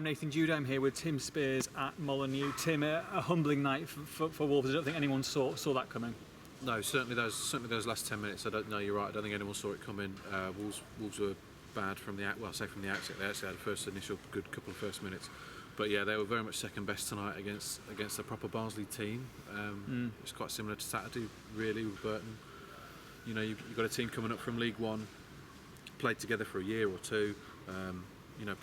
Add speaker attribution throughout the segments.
Speaker 1: I'm Nathan Judah. I'm here with Tim Spiers at Molineux. Tim, a humbling night for Wolves. I don't think anyone saw that coming.
Speaker 2: No, certainly those last 10 minutes. I don't know. You're right. I don't think anyone saw it coming. Wolves were bad from the outset. They actually had a first initial good couple of first minutes, but yeah, they were very much second best tonight against a proper Barnsley team. It's quite similar to Saturday, really, with Burton. You know, you've got a team coming up from League One, played together for a year or two.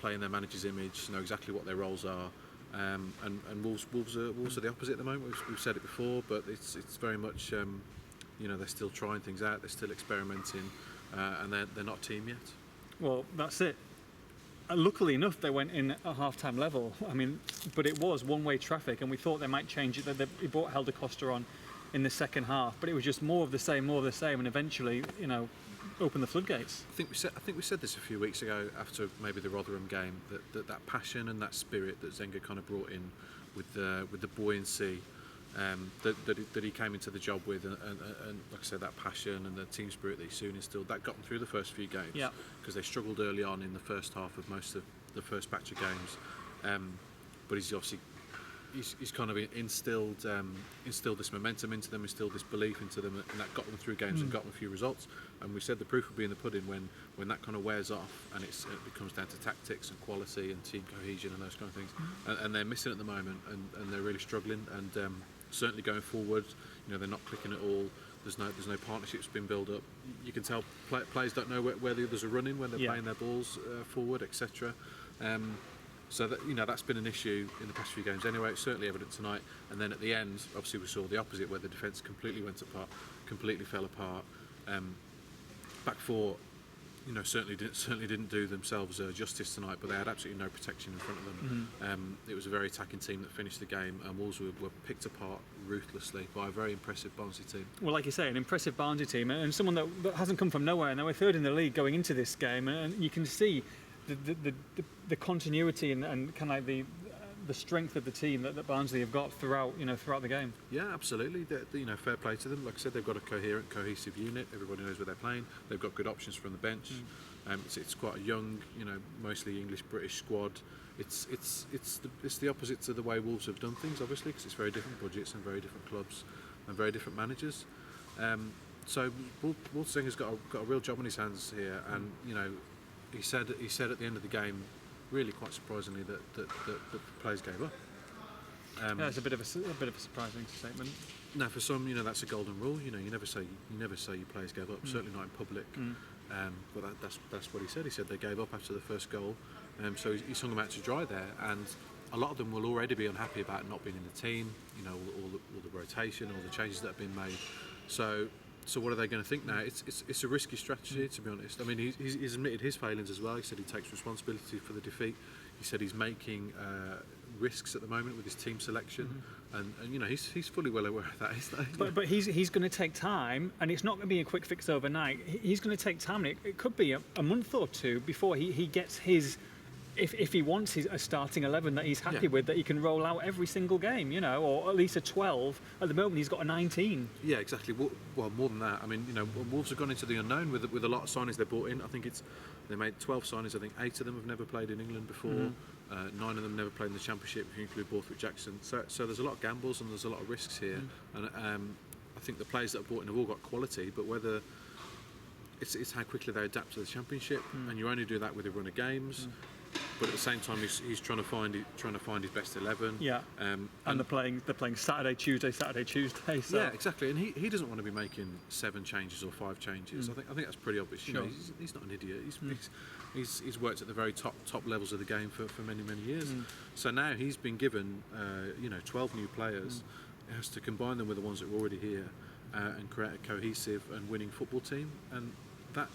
Speaker 2: Playing their manager's image, know exactly what their roles are. And Wolves are the opposite at the moment. We've said it before, but it's very much they're still trying things out, they're still experimenting, and they're not a team yet.
Speaker 1: Well, that's it. Luckily enough, they went in at half-time level. I mean, but it was one-way traffic, and we thought they might change it. They brought Helder Costa on in the second half, but it was just more of the same, and eventually, open the floodgates.
Speaker 2: I think we said this a few weeks ago after maybe the Rotherham game, that passion and that spirit that Zenga kind of brought in with the buoyancy that he came into the job with, and like I said, that passion and the team spirit that he soon instilled, that got them through the first few games.
Speaker 1: Yeah.
Speaker 2: Because they struggled early on in the first half of most of the first batch of games, but he's kind of instilled this momentum into them, instilled this belief into them, and that got them through games and got them a few results. And we said the proof will be in the pudding when that kind of wears off and it becomes down to tactics and quality and team cohesion and those kind of things. And they're missing at the moment, and they're really struggling. And certainly going forward, they're not clicking at all. There's no partnerships being built up. You can tell players don't know where the others are running when they're playing their balls forward, etc. So that's been an issue in the past few games anyway. It's certainly evident tonight. And then at the end, obviously we saw the opposite, where the defence completely went apart, completely fell apart. Back four, certainly didn't do themselves justice tonight, but they had absolutely no protection in front of them. It was a very attacking team that finished the game, and Wolves were picked apart ruthlessly by a very impressive Barnsley team. Well,
Speaker 1: like you say, an impressive Barnsley team, and someone that hasn't come from nowhere, and they were third in the league going into this game, and you can see the continuity and kind of like the strength of the team that Barnsley have got throughout the game.
Speaker 2: Yeah, absolutely. Fair play to them. Like I said, they've got a coherent, cohesive unit. Everybody knows where they're playing. They've got good options from the bench. It's quite a young, mostly English British squad. It's the opposite to the way Wolves have done things, obviously, because it's very different budgets and very different clubs and very different managers. So Wolves has got a real job on his hands here, and he said at the end of the game, really quite surprisingly, that the players gave up.
Speaker 1: It's a bit of a surprising statement.
Speaker 2: No, for some, that's a golden rule. You never say your players gave up. Certainly not in public. But that's what he said. He said they gave up after the first goal. So he hung them out to dry there, and a lot of them will already be unhappy about not being in the team. All the rotation, all the changes that have been made. So what are they going to think now? It's a risky strategy, to be honest. I mean, he's admitted his failings as well. He said he takes responsibility for the defeat. He said he's making risks at the moment with his team selection, and he's fully well aware of that.
Speaker 1: But he's going to take time, and it's not going to be a quick fix overnight. He's going to take time, and it could be a month or two before he gets his. If he wants a starting 11 that he's happy with, that he can roll out every single game, or at least a 12. At the moment, he's got a 19.
Speaker 2: Yeah, exactly. Well, more than that. I mean, Wolves have gone into the unknown with a lot of signings they brought in. I think they made 12 signings. I think 8 of them have never played in England before. 9 of them never played in the Championship, if you include Borthwick Jackson. So there's a lot of gambles and there's a lot of risks here. And I think the players that are brought in have all got quality, but whether it's how quickly they adapt to the Championship, and you only do that with a run of games. But at the same time, he's trying to find his best 11.
Speaker 1: Yeah, and they're playing Saturday, Tuesday. So.
Speaker 2: Yeah, exactly. And he doesn't want to be making 7 changes or 5 changes. I think that's pretty obvious.
Speaker 1: Sure.
Speaker 2: He's not an idiot. He's worked at the very top levels of the game for many years. So now he's been given 12 new players. He has to combine them with the ones that are already here and create a cohesive and winning football team. And that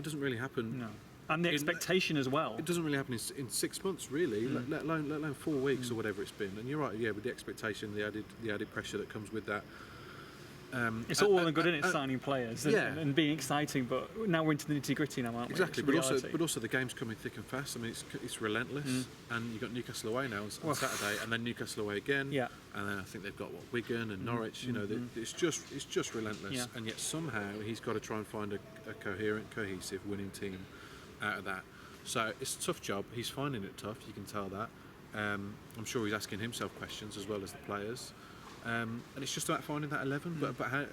Speaker 2: doesn't really happen.
Speaker 1: No. And the expectation as well.
Speaker 2: It doesn't really happen in 6 months, really, let alone 4 weeks or whatever it's been. And you're right, with the expectation, the added pressure that comes with that.
Speaker 1: It's all well and good in it, signing players and being exciting, but now we're into the nitty-gritty now, aren't we?
Speaker 2: Exactly, but also the game's coming thick and fast. I mean, it's relentless, and you've got Newcastle away now on Saturday, and then Newcastle away again, and then I think they've got Wigan and Norwich. It's just relentless, and yet somehow he's got to try and find a coherent, cohesive, winning team out of that. So it's a tough job. He's finding it tough. You can tell that. I'm sure he's asking himself questions as well as the players. And it's just about finding that 11. But how,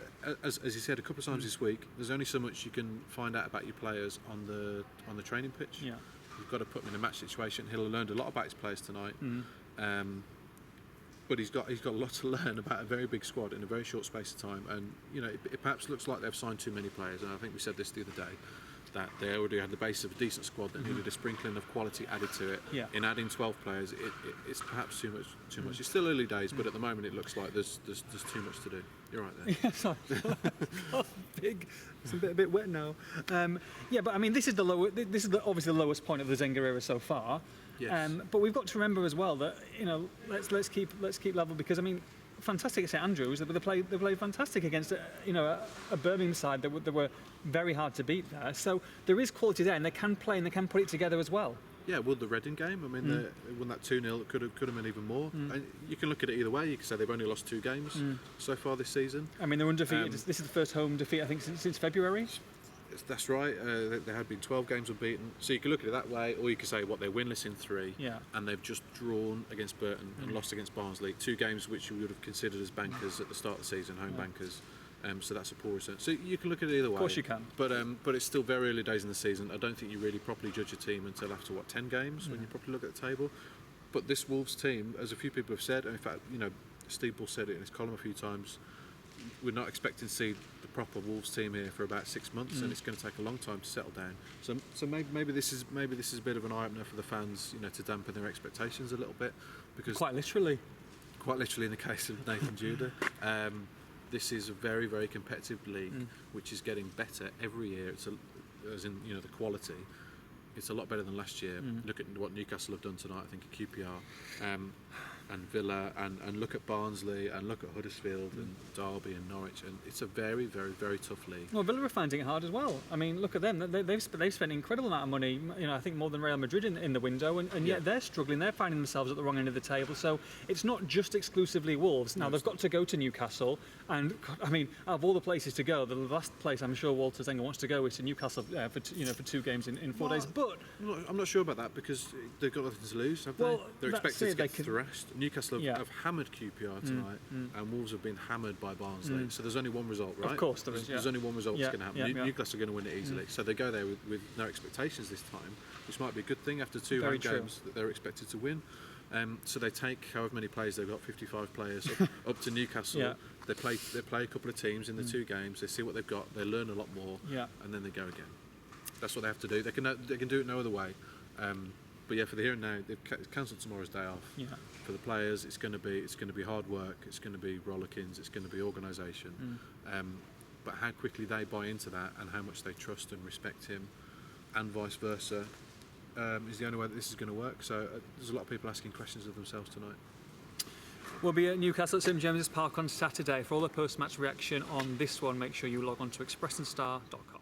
Speaker 2: as he said a couple of times this week, there's only so much you can find out about your players on the training pitch.
Speaker 1: Yeah.
Speaker 2: You've got to put them in a match situation. He'll have learned a lot about his players tonight. But he's got a lot to learn about a very big squad in a very short space of time. And it perhaps looks like they've signed too many players. And I think we said this the other day, that they already had the base of a decent squad that needed a sprinkling of quality added to it.
Speaker 1: Yeah.
Speaker 2: In adding 12 players, it's perhaps too much. It's still early days, but at the moment it looks like there's too much to do. You're right there.
Speaker 1: Yeah, sorry. Big. It's a bit wet now. Yeah, but I mean, this is obviously the lowest point of the Zenga era so far.
Speaker 2: Yes.
Speaker 1: But we've got to remember as well that let's keep level, because I mean, fantastic at St Andrews. They played fantastic against a Birmingham side that were very hard to beat there. So there is quality there, and they can play and they can put it together as well.
Speaker 2: Yeah, well, the Reading game, I mean, they won that 2-0, it could have been even more. And you can look at it either way. You can say they've only lost 2 games so far this season.
Speaker 1: I mean, they're undefeated. This is the first home defeat, I think, since February.
Speaker 2: That's right. There had been 12 games unbeaten. So you can look at it that way, or you could say, they're winless in 3, and they've just drawn against Burton and lost against Barnsley. 2 games which you would have considered as bankers at the start of the season, home bankers. So that's a poor return. So you can look at it either way.
Speaker 1: Of course you can.
Speaker 2: But it's still very early days in the season. I don't think you really properly judge a team until after 10 games when you properly look at the table. But this Wolves team, as a few people have said, and in fact, Steve Bull said it in his column a few times, we're not expecting to see the proper Wolves team here for about 6 months, and it's going to take a long time to settle down. So maybe this is a bit of an eye opener for the fans, to dampen their expectations a little bit, because
Speaker 1: Quite literally
Speaker 2: in the case of Nathan Judah. This is a very, very competitive league, which is getting better every year. As in the quality. It's a lot better than last year. Look at what Newcastle have done tonight, I think, at QPR, and Villa, and look at Barnsley, and look at Huddersfield, and Derby, and Norwich, and it's a very, very, very tough league.
Speaker 1: Well, Villa are finding it hard as well. I mean, look at them. They've spent an incredible amount of money. I think more than Real Madrid in the window, and yet they're struggling. They're finding themselves at the wrong end of the table. So it's not just exclusively Wolves. Now they've got to go to Newcastle, and I mean, out of all the places to go, the last place I'm sure Walter Zenga wants to go is to Newcastle for 2 games in 4 days. But
Speaker 2: I'm not sure about that, because they've got nothing to lose, have they? They're expected to get thrashed. Newcastle have hammered QPR tonight, and Wolves have been hammered by Barnsley. So there's only one result, right?
Speaker 1: Of course there is.
Speaker 2: There's only one result that's going to happen. Newcastle are going to win it easily. So they go there with no expectations this time, which might be a good thing after 2 home games that they're expected to win. So they take however many players they've got, 55 players, up to Newcastle. They play a couple of teams in the 2 games. They see what they've got. They learn a lot more, and then they go again. That's what they have to do. They can do it no other way. But for the here and now, they've cancelled tomorrow's day off. For the players, it's going to be hard work. It's going to be rollickins. It's going to be organisation. But how quickly they buy into that, and how much they trust and respect him, and vice versa, is the only way that this is going to work. So there's a lot of people asking questions of themselves tonight.
Speaker 1: We'll be at Newcastle at St James's Park on Saturday. For all the post-match reaction on this one, make sure you log on to expressandstar.com.